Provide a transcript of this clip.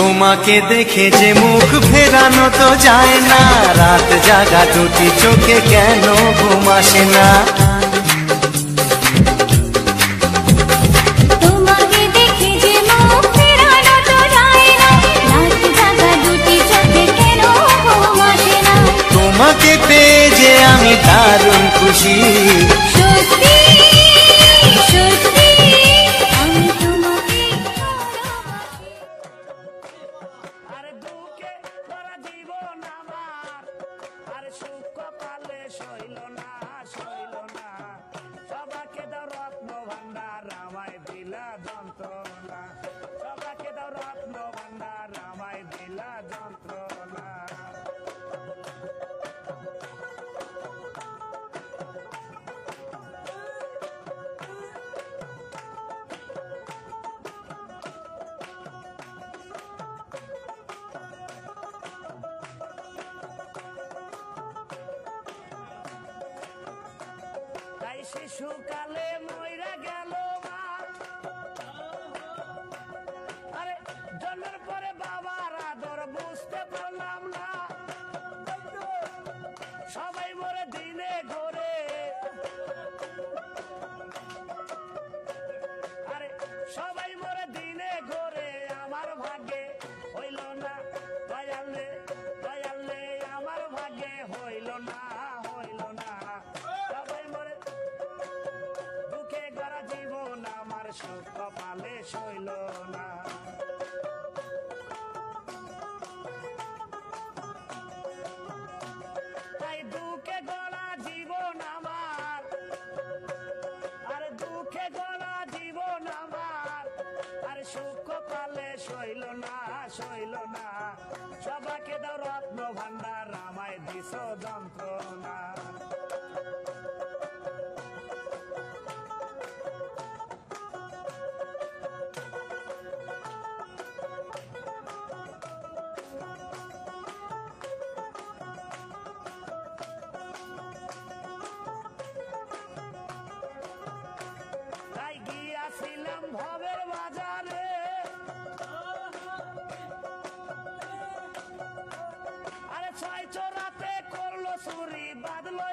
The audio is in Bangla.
তোমাকে দেখে যে মুখ ফেরানো তো যায় না, রাত জাগা দুটি চোখে কেন ঘুম আসে না। তোমাকে দেখে যে মুখ ফেরানো তো যায় না, রাত জাগা দুটি চোখে কেন ঘুম আসে না। তোমাকে পেয়ে যে আমি দারুণ খুশি, সত্যি সত্যি আমি তোমাকে ভালোবাসি। আরে দুঃখে ভরা জীবন আমার, আরে সুখ কপালে সইল না সইল না। সবাকে দাও রত্ন ভান্ডার, আমায় দিলা যন্ত্রণা। সবাকে দাও রত্ন ভান্ডার, আমায় দিলা যন্ত্রণা। তাই শিশুকালে মইরা গেল মা, আরে জন্মের পরে বাবার আদর বুঝতে পারলাম না। সবাই মরে দিনে ঘরে, আরে সবাই মরে দিনে ঘরে, আমার ভাগ্যে হইল না। দয়ালে দয়ালে আমার ভাগ্যে হইল না হইল না। সবাই মরে দুঃখে গড়া জীবন আমার, সুখ কপালে সইল না। তাই দুঃখে গড়া জীবন আমার, আরে দুঃখে গড়া জীবন আমার, আরে সুখ কপালে সইল না সইল না। সবাকে দাও রত্ন ভান্ডার, আমায় দিছ যন্ত্রণা। তাই গিয়াছিলাম ভবের বাজারে, আরে ছয় চোরাতে করলো চুরি, বাঁধলো